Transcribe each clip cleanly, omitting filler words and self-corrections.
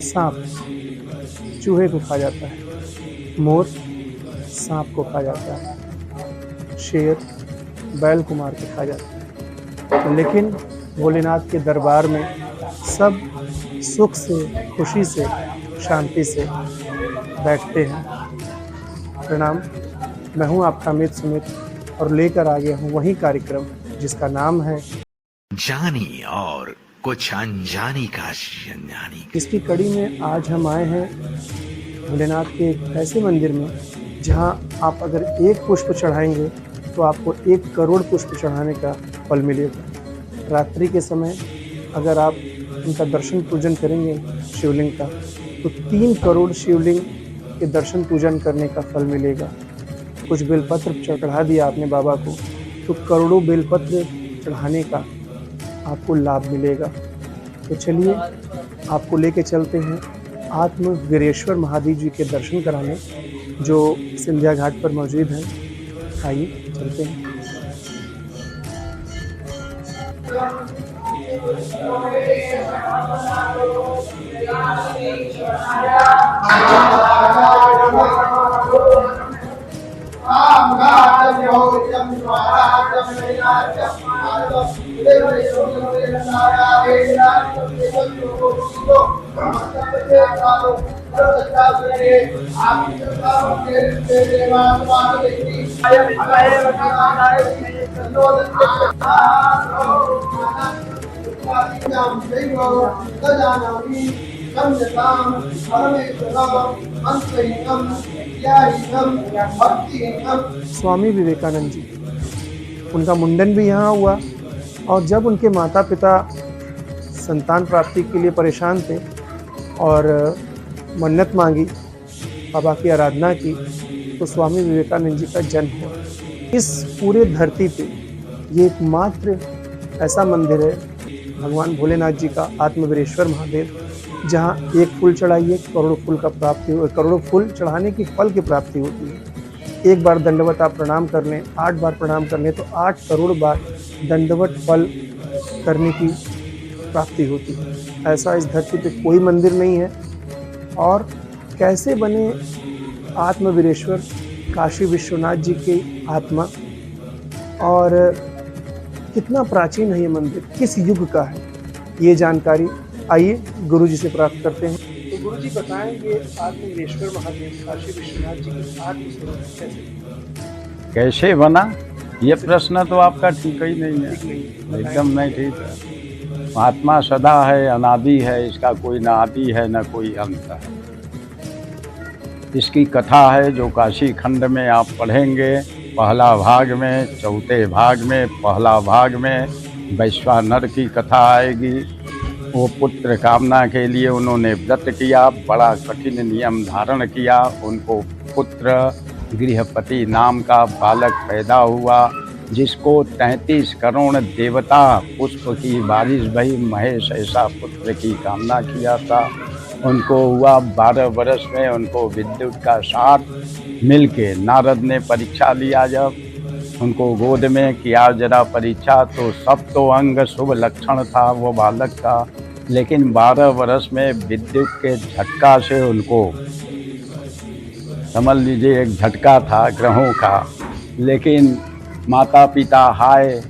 सांप चूहे को खा जाता है, मोर सांप को खा जाता है, शेर बैल को मार के खा जाता है। लेकिन भोलेनाथ के दरबार में सब सुख से, खुशी से, शांति से बैठते हैं। प्रणाम, मैं हूं आपका अमित सुमित और लेकर आ गया हूं वही कार्यक्रम जिसका नाम है जानी और कुछ अनजानी काशी अनजानी। इसकी कड़ी में आज हम आए हैं भोलेनाथ के एक ऐसे मंदिर में जहां आप अगर एक पुष्प चढ़ाएंगे तो आपको 1 करोड़ पुष्प चढ़ाने का फल मिलेगा। रात्रि के समय अगर आप उनका दर्शन पूजन करेंगे शिवलिंग का तो 3 करोड़ शिवलिंग के दर्शन पूजन करने का फल मिलेगा। कुछ बेलपत्र चढ़ा दिया आपने बाबा को तो करोड़ों बेलपत्र चढ़ाने का आपको लाभ मिलेगा। तो चलिए आपको लेके चलते हैं आत्म वीरेश्वर महादेव जी के दर्शन कराने जो सिंधिया घाट पर मौजूद हैं। आइए चलते हैं। स्वामी विवेकानंद जी, उनका मुंडन भी यहाँ हुआ और जब उनके माता पिता संतान प्राप्ति के लिए परेशान थे और मन्नत मांगी, बाबा की आराधना की, तो स्वामी विवेकानंद जी का जन्म हुआ। इस पूरे धरती पे ये एकमात्र ऐसा मंदिर है भगवान भोलेनाथ जी का, आत्मवीरेश्वर महादेव, जहाँ 1 फूल चढ़ाइए करोड़ों फूल का प्राप्ति हो, करोड़ों फूल चढ़ाने की फल की प्राप्ति होती है। 1 बार दंडवत आप प्रणाम कर लें, 8 बार प्रणाम कर लें तो 8 करोड़ बार दंडवत फल करने की प्राप्ति होती है। ऐसा इस धरती पे कोई मंदिर नहीं है। और कैसे बने आत्मवीरेश्वर काशी विश्वनाथ जी की आत्मा, और कितना प्राचीन है ये मंदिर, किस युग का है, ये जानकारी आइए गुरु जी से प्राप्त करते हैं। तो गुरु जी बताएं, ये आत्मवीरेश्वर महादेव काशी विश्वनाथ जी की आत्म कैसे बना, ये प्रश्न तो आपका ठीक ही नहीं है, एकदम नहीं ठीक है। आत्मा सदा है, अनादि है, इसका कोई ना आदि है ना कोई अंत है। इसकी कथा है जो काशी खंड में आप पढ़ेंगे, पहला भाग में, चौथे भाग में, पहला भाग में वैश्वानर की कथा आएगी। वो पुत्र कामना के लिए उन्होंने व्रत किया, बड़ा कठिन नियम धारण किया, उनको पुत्र गृहपति नाम का बालक पैदा हुआ, जिसको 33 करोड़ देवता पुष्प की बारिश भई, महेश ऐसा पुत्र की कामना किया था। उनको हुआ 12 वर्ष में, उनको विद्युत का साथ मिलके नारद ने परीक्षा लिया। जब उनको गोद में किया जरा परीक्षा तो सब तो अंग शुभ लक्षण था वो बालक का, लेकिन 12 वर्ष में विद्युत के झटका से उनको, समझ लीजिए एक झटका था ग्रहों का, लेकिन माता पिता हाय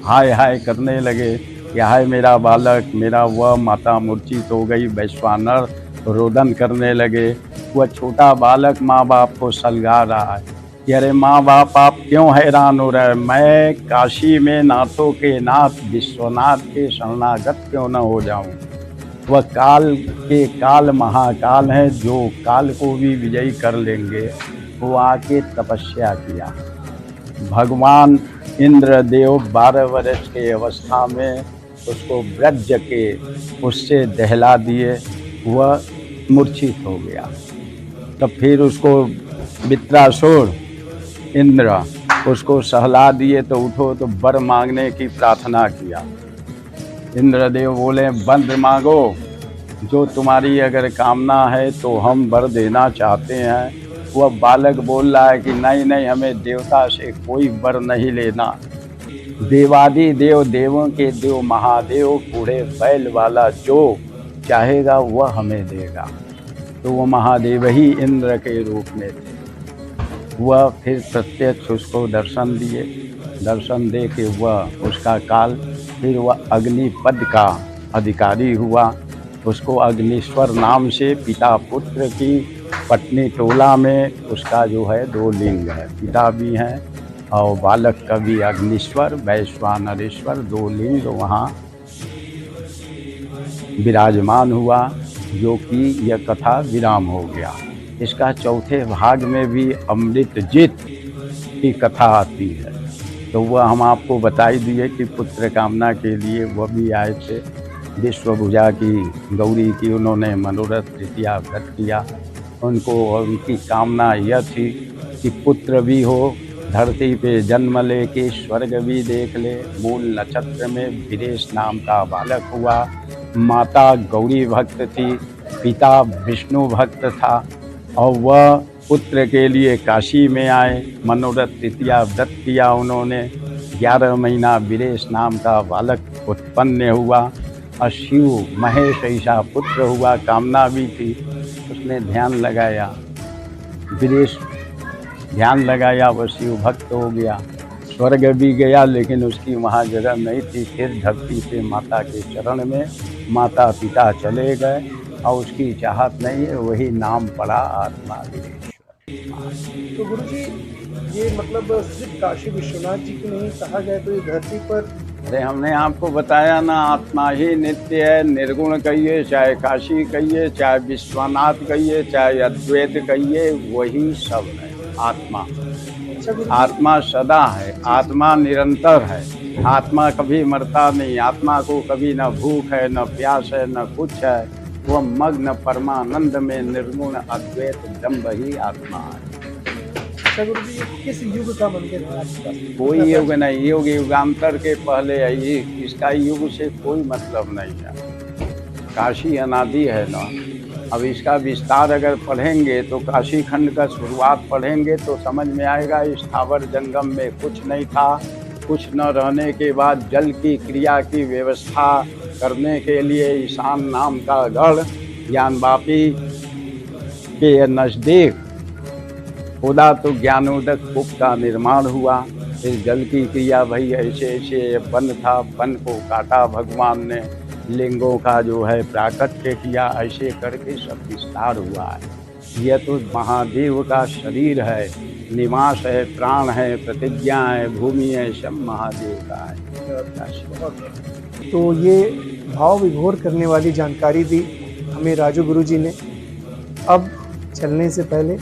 हाय हाय करने लगे कि हाय मेरा बालक, मेरा वह। माता मूर्छित हो गई, वैश्वानर रोदन करने लगे। वह छोटा बालक माँ बाप को सलगा रहा है कि अरे माँ बाप आप क्यों हैरान हो रहे, मैं काशी में नाथों के नाथ विश्वनाथ के शरणागत क्यों न हो जाऊं। वह काल के काल महाकाल हैं, जो काल को भी विजयी कर लेंगे। वो आके तपस्या किया। भगवान इंद्रदेव 12 वर्ष के अवस्था में उसको व्रज के उससे दहला दिए, वह मूर्छित हो गया। तब फिर उसको वित्रासुर इंद्र उसको सहला दिए तो उठो, तो वर मांगने की प्रार्थना किया। इंद्रदेव बोले वर मांगो, जो तुम्हारी अगर कामना है तो हम वर देना चाहते हैं। वह बालक बोल रहा है कि नहीं नहीं, हमें देवता से कोई वर नहीं लेना। देवादि देव, देवों के देव महादेव, बूढ़े बैल वाला जो चाहेगा वह हमें देगा। तो वो महादेव ही इंद्र के रूप में थे। वह फिर प्रत्यक्ष उसको दर्शन दिए, दर्शन दे के वह उसका काल, फिर वह अग्निपद का अधिकारी हुआ। उसको अग्निश्वर नाम से पिता पुत्र की पत्नी टोला में उसका जो है 2 लिंग है, पिता भी हैं और बालक का भी अग्निश्वर वैश्वानरेश्वर 2 लिंग वहाँ विराजमान हुआ, जो कि यह कथा विराम हो गया। इसका चौथे भाग में भी अमृतजित की कथा आती है, तो वह हम आपको बताई दिए कि पुत्र कामना के लिए वह भी आए थे। विश्वभुजा की गौरी की उन्होंने मनोरथ तृतीया व्रत किया। उनको उनकी कामना यह थी कि पुत्र भी हो, धरती पे जन्म ले के स्वर्ग भी देख ले। मूल नक्षत्र में वीरेश नाम का बालक हुआ। माता गौरी भक्त थी, पिता विष्णु भक्त था और वह पुत्र के लिए काशी में आए। मनोरथ तृतीया व्रत किया उन्होंने। 11 महीना वीरेश नाम का बालक उत्पन्न हुआ और शिव महेश ऐसा पुत्र हुआ। कामना भी थी, उसने ध्यान लगाया, वीरेश ध्यान लगाया, वह शिव भक्त हो गया। स्वर्ग भी गया, लेकिन उसकी वहाँ जगह नहीं थी। फिर धरती पे माता के चरण में माता पिता चले गए और उसकी चाहत नहीं है, वही नाम पड़ा आत्मा वीरेश्वर। तो गुरुजी, ये मतलब सिर्फ काशी विश्वनाथ जी की नहीं, कहा जाए तो ये धरती पर, अरे हमने आपको बताया ना, आत्मा ही नित्य है। निर्गुण कहिए, चाहे काशी कहिए, चाहे विश्वनाथ कहिए, चाहे अद्वैत कहिए, वही सब है आत्मा। आत्मा सदा है, आत्मा निरंतर है, आत्मा कभी मरता नहीं। आत्मा को कभी न भूख है, न प्यास है, न कुछ है। वह मग्न परमानंद में निर्गुण अद्वैत ब्रह्म ही आत्मा है। गुरु जी, किस युग का मंदिर है आपके पास? कोई युग नहीं, युग युगांतर के पहले है ये। इसका युग से कोई मतलब नहीं है। काशी अनादि है ना। अब इसका विस्तार अगर पढ़ेंगे तो काशी खंड का शुरुआत पढ़ेंगे तो समझ में आएगा। स्थावर जंगम में कुछ नहीं था। कुछ न रहने के बाद जल की क्रिया की व्यवस्था करने के लिए ईशान नाम का गढ़ ज्ञानवापी के नज़दीक खुदा तो ज्ञानोदक कूप का निर्माण हुआ। फिर जल की क्रिया भई, ऐसे ऐसे वन था, वन को काटा भगवान ने, लिंगों का जो है प्राकट्य किया, ऐसे करके सब विस्तार हुआ है। यह तो महादेव का शरीर है, निवास है, प्राण है, प्रतिज्ञा है, भूमि है, सब महादेव का है। तो ये भाव विभोर करने वाली जानकारी दी हमें राजू गुरु जी ने। अब चलने से पहले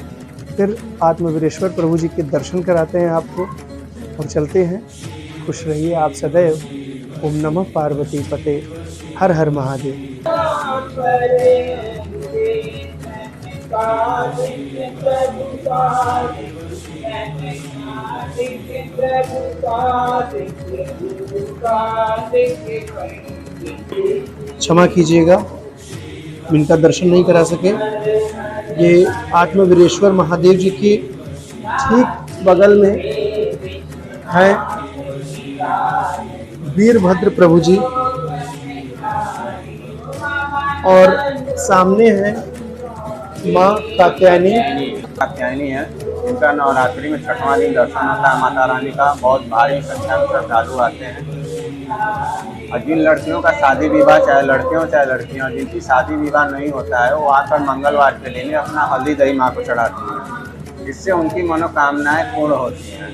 फिर आत्मवीरेश्वर प्रभु जी के दर्शन कराते हैं आपको और चलते हैं। खुश रहिए आप सदैव। ओम नमः पार्वती पते, हर हर महादेव। क्षमा कीजिएगा, इनका दर्शन नहीं करा सके। ये आत्मवीरेश्वर महादेव जी की ठीक बगल में है वीरभद्र प्रभु जी और सामने है माँ कात्यायनी है। उनका नवरात्रि में 6वां दिन दर्शन होता है माता रानी का। बहुत भारी संख्या में श्रद्धालु आते हैं। और जिन लड़कियों का शादी विवाह, चाहे लड़के हो चाहे लड़कियां, जिनकी शादी विवाह नहीं होता है, वो आकर मंगलवार के दिन अपना हल्दी दही माँ को चढ़ाती हैं। इससे उनकी मनोकामनाएं पूर्ण होती हैं।